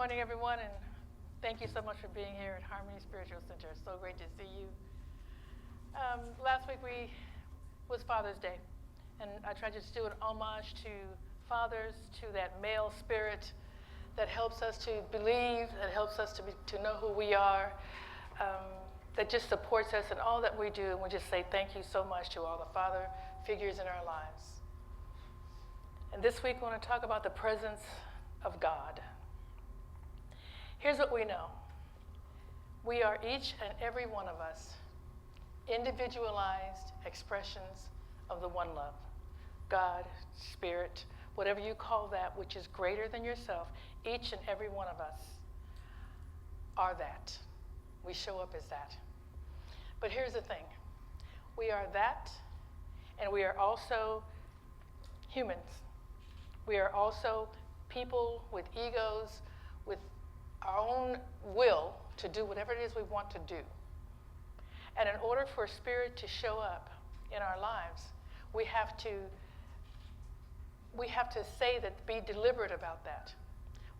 morning, everyone, and thank you so much for being here at Harmony Spiritual Center. It's so great to see you. Last week was Father's Day, and I tried to just do an homage to fathers, to that male spirit that helps us to believe, that helps us to know who we are, that just supports us in all that we do, and we just say thank you so much to all the father figures in our lives. And this week, we want to talk about the presence of God. Here's what we know. We are each and every one of us individualized expressions of the one love. God, Spirit, whatever you call that, which is greater than yourself, each and every one of us are that. We show up as that. But here's the thing. We are that, and we are also humans. We are also people with egos, with our own will to do whatever it is we want to do. And in order for Spirit to show up in our lives, we have to say that, be deliberate about that.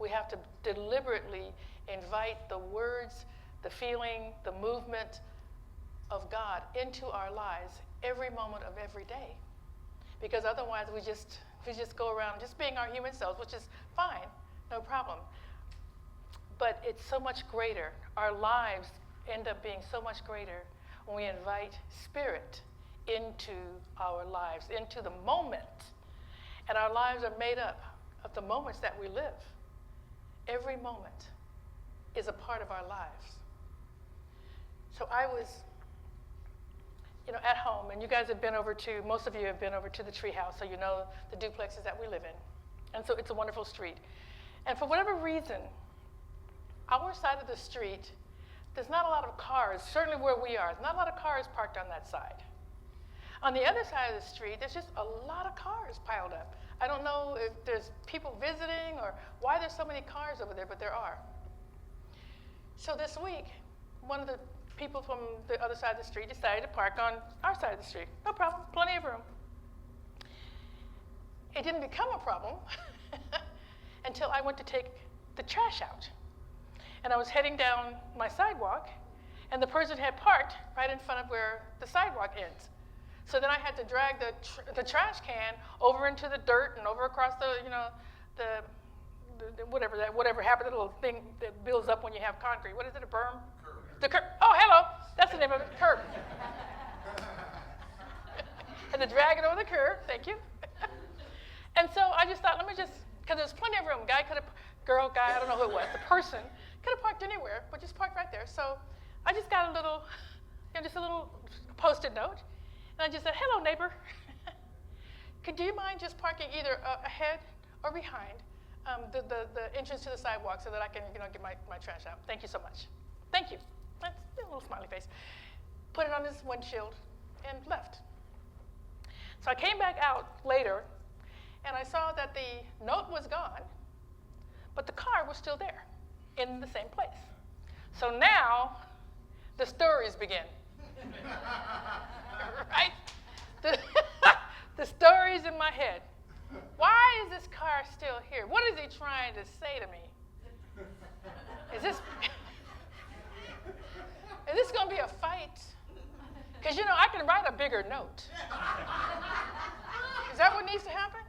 We have to deliberately invite the words, the feeling, the movement of God into our lives every moment of every day. Because otherwise we just go around just being our human selves, which is fine, no problem. But it's so much greater. Our lives end up being so much greater when we invite Spirit into our lives, into the moment. And our lives are made up of the moments that we live. Every moment is a part of our lives. So I was, at home, and you guys have most of you have been over to the treehouse, so you know the duplexes that we live in. And so it's a wonderful street. And for whatever reason, our side of the street, there's not a lot of cars, certainly where we are, there's not a lot of cars parked on that side. On the other side of the street, there's just a lot of cars piled up. I don't know if there's people visiting or why there's so many cars over there, but there are. So this week, one of the people from the other side of the street decided to park on our side of the street. No problem, plenty of room. It didn't become a problem until I went to take the trash out. And I was heading down my sidewalk, and the person had parked right in front of where the sidewalk ends. So then I had to drag the trash can over into the dirt and over across whatever happened, the little thing that builds up when you have concrete. What is it, a berm? Curb. The curb. Oh, hello. That's the name of it, curb. Had to drag it over the curb. Thank you. And so I just thought, because there's plenty of room. Girl, guy, I don't know who it was. The person could have parked anywhere, but just parked right there. So I just got a little Post-it note. And I just said, hello, neighbor. Do you mind just parking either ahead or behind the entrance to the sidewalk so that I can, get my trash out? Thank you so much. Thank you. That's a little smiley face. Put it on his windshield and left. So I came back out later, and I saw that the note was gone, but the car was still there in the same place. So now the stories begin. Right? The stories in my head. Why is this car still here? What is he trying to say to me? Is this going to be a fight? Because, I can write a bigger note. Is that what needs to happen?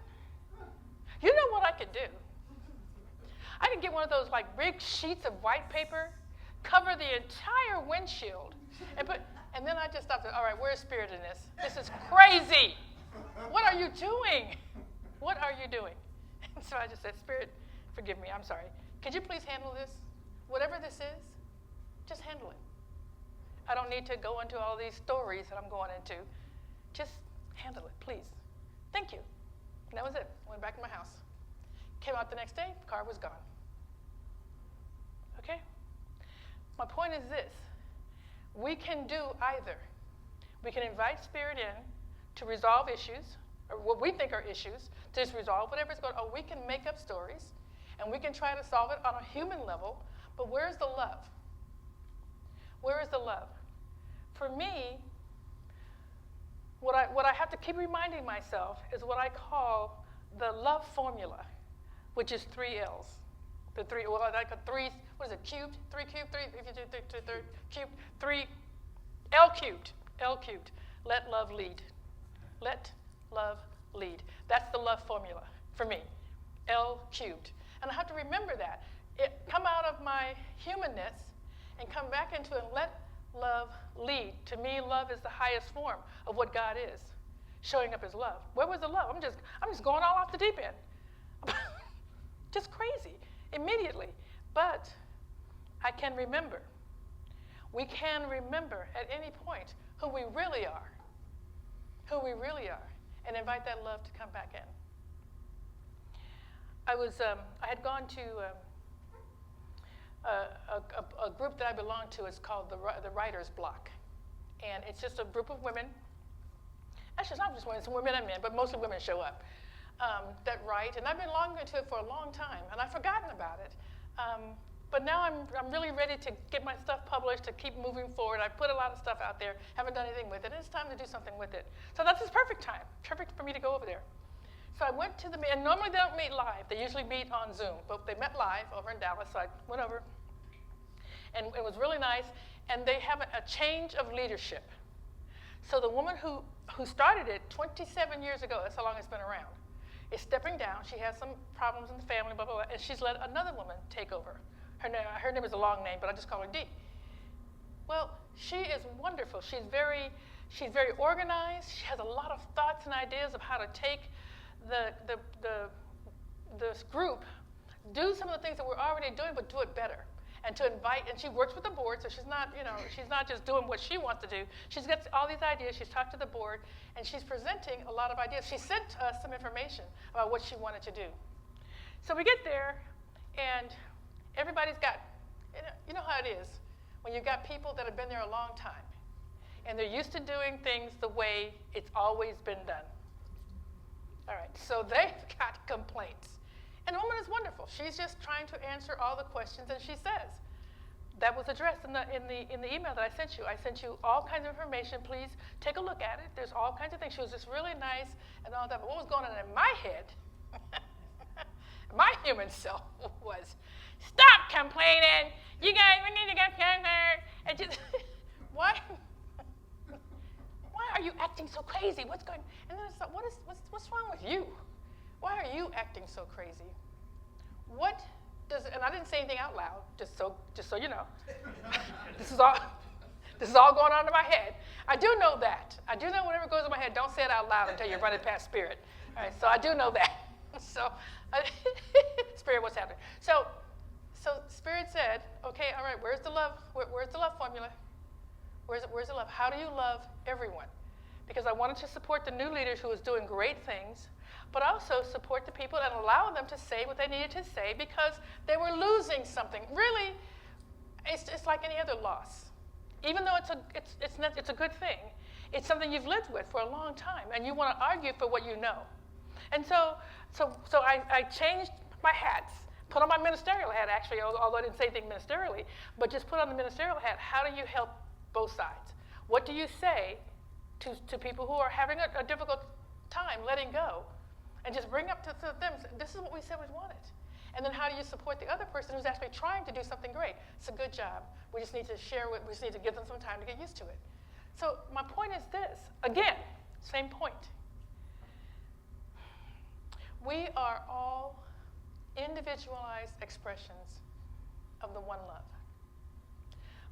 You know what I could do? I could get one of those big sheets of white paper, cover the entire windshield, and then I just stopped. All right, where's Spirit in this? This is crazy. What are you doing? What are you doing? And so I just said, Spirit, forgive me. I'm sorry. Could you please handle this? Whatever this is, just handle it. I don't need to go into all these stories that I'm going into. Just handle it, please. Thank you. And that was it. Went back to my house. Came out the next day, the car was gone. Okay? My point is this. We can do either. We can invite Spirit in to resolve issues, or what we think are issues, to just resolve whatever's going on. Or we can make up stories, and we can try to solve it on a human level, but where's the love? Where is the love? For me, what I have to keep reminding myself is what I call the love formula, which is 3 L's. The three, well, like a three, what is it, cubed? Three cubed, three, if you do three cubed, three, L cubed, L cubed. Let love lead. Let love lead. That's the love formula for me, L cubed. And I have to remember that. Come out of my humanness and come back into it and let love lead. To me, love is the highest form of what God is, showing up as love. Where was the love? I'm just going all off the deep end. Just crazy, immediately. But I can remember. We can remember at any point who we really are, and invite that love to come back in. I had gone to a group that I belong to. It's called the Writer's Block, and it's just a group of women. Actually, it's not just women; it's women and men, but mostly women show up that write. And I've been longing to it for a long time, and I've forgotten about it. But now I'm really ready to get my stuff published, to keep moving forward. I put a lot of stuff out there, haven't done anything with it, and it's time to do something with it. So that's this perfect time, perfect for me to go over there. So I went to and normally they don't meet live. They usually meet on Zoom, but they met live over in Dallas, so I went over. And it was really nice, and they have a change of leadership. So the woman who started it 27 years ago, that's how long it's been around, is stepping down. She has some problems in the family, blah, blah, blah, and she's let another woman take over. Her name is a long name, but I just call her Dee. Well, she is wonderful. She's very organized. She has a lot of thoughts and ideas of how to take this group, do some of the things that we're already doing, but do it better. And to invite, and she works with the board, so she's not just doing what she wants to do. She's got all these ideas. She's talked to the board, and she's presenting a lot of ideas. She sent us some information about what she wanted to do. So we get there, and everybody's got, you know how it is when you've got people that have been there a long time, and they're used to doing things the way it's always been done. All right, so they've got complaints. And the woman is wonderful. She's just trying to answer all the questions, and she says, that was addressed in the email that I sent you. I sent you all kinds of information. Please take a look at it. There's all kinds of things. She was just really nice and all that. But what was going on in my head, my human self was, stop complaining. You guys, we need to get together. And just, why are you acting so crazy? What's going? And then I thought, what's wrong with you? Why are you acting so crazy? What does? And I didn't say anything out loud, just so you know. This is all going on in my head. I do know that. I do know whatever goes in my head. Don't say it out loud until you're running past Spirit. All right. So I do know that. So, Spirit, what's happening? So Spirit said, okay, all right. Where's the love? Where's the love formula? Where's the love? How do you love everyone? Because I wanted to support the new leaders who was doing great things, but also support the people and allow them to say what they needed to say because they were losing something. Really, it's like any other loss. Even though it's a good thing, it's something you've lived with for a long time, and you want to argue for what you know. And so I changed my hats, put on my ministerial hat, actually, although I didn't say anything ministerially, but just put on the ministerial hat. How do you help both sides? What do you say to people who are having a difficult time letting go? And just bring up to them, this is what we said we wanted. And then how do you support the other person who's actually trying to do something great? It's a good job. We just need to we just need to give them some time to get used to it. So my point is this. Again, same point. We are all individualized expressions of the one love.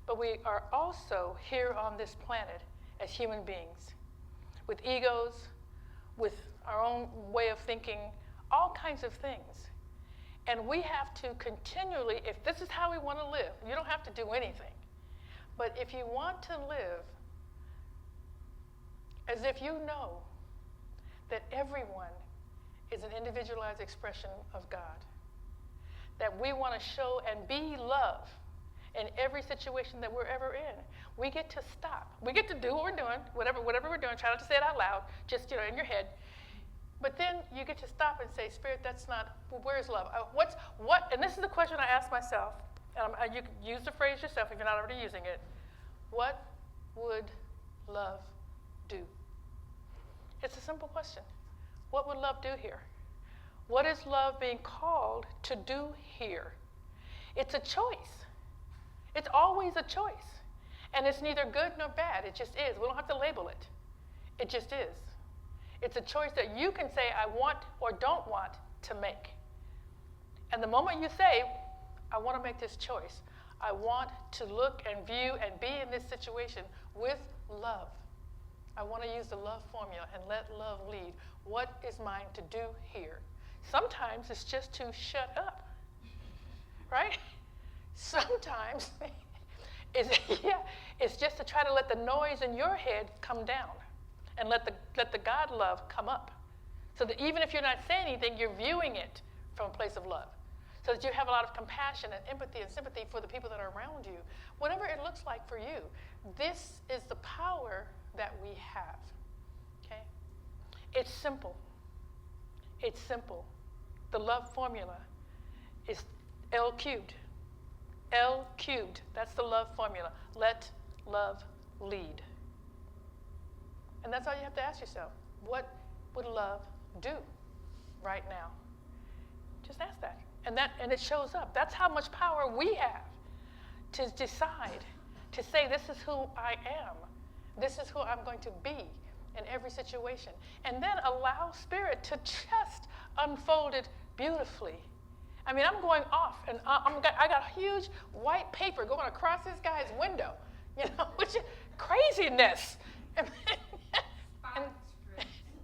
But we are also here on this planet as human beings with egos, with our own way of thinking, all kinds of things. And we have to continually, if this is how we want to live, you don't have to do anything. But if you want to live as if you know that everyone is an individualized expression of God, that we want to show and be love in every situation that we're ever in, we get to stop. We get to do what we're doing, whatever we're doing. Try not to say it out loud, just in your head. But then you get to stop and say, Spirit, that's not, where's love? And this is the question I ask myself, and you can use the phrase yourself if you're not already using it. What would love do? It's a simple question. What would love do here? What is love being called to do here It's a choice. It's always a choice. And it's neither good nor bad. It just is. We don't have to label it. It just is. It's a choice that you can say, I want or don't want to make. And the moment you say, I want to make this choice, I want to look and view and be in this situation with love. I want to use the love formula and let love lead. What is mine to do here? Sometimes it's just to shut up, right? Sometimes it's just to try to let the noise in your head come down and let the God love come up. So that even if you're not saying anything, you're viewing it from a place of love. So that you have a lot of compassion and empathy and sympathy for the people that are around you. Whatever it looks like for you, this is the power that we have, okay? It's simple. It's simple. The love formula is L cubed. L cubed, that's the love formula. Let love lead. And that's all you have to ask yourself. What would love do right now? Just ask that. And it shows up. That's how much power we have to decide, to say, this is who I am. This is who I'm going to be in every situation. And then allow Spirit to just unfold it beautifully. I mean, I'm going off, and I got a huge white paper going across this guy's window, which is craziness. And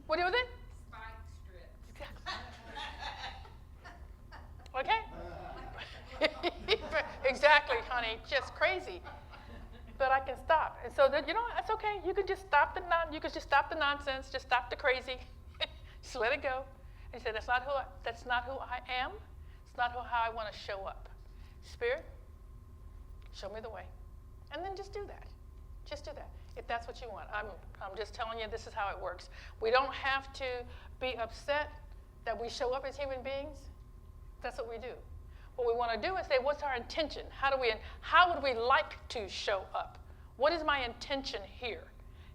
what do you think? Spike strips. Okay? Exactly, honey. Just crazy. But I can stop. And so that's okay. You can just stop the nonsense. Just stop the crazy. Just let it go. And say, that's not who I am. It's not how I want to show up. Spirit, show me the way. And then just do that. Just do that. If that's what you want. I'm just telling you, this is how it works. We don't have to be upset that we show up as human beings. That's what we do. What we want to do is say, what's our intention? How would we like to show up? What is my intention here?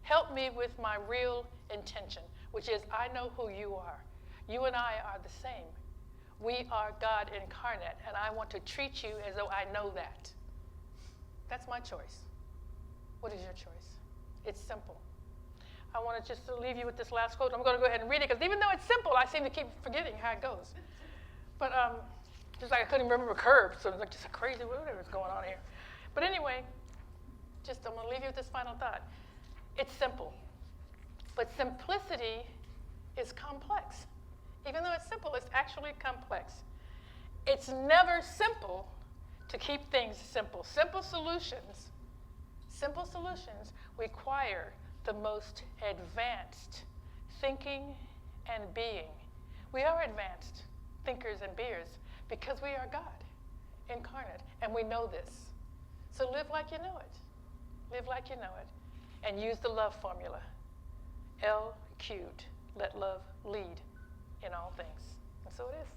Help me with my real intention, which is, I know who you are. You and I are the same. We are God incarnate, and I want to treat you as though I know that. That's my choice. What is your choice? It's simple. I want to just leave you with this last quote. I'm going to go ahead and read it, because even though it's simple, I seem to keep forgetting how it goes. But just like I couldn't remember curves, so it was like just a crazy whatever's going on here. But anyway, I'm going to leave you with this final thought. It's simple, but simplicity is complex. Even though it's simple, it's actually complex. It's never simple to keep things simple. Simple solutions require the most advanced thinking and being. We are advanced thinkers and beers because we are God incarnate, and we know this. So live like you know it. Live like you know it. And use the love formula. L cubed. Let love lead in all things. And so it is.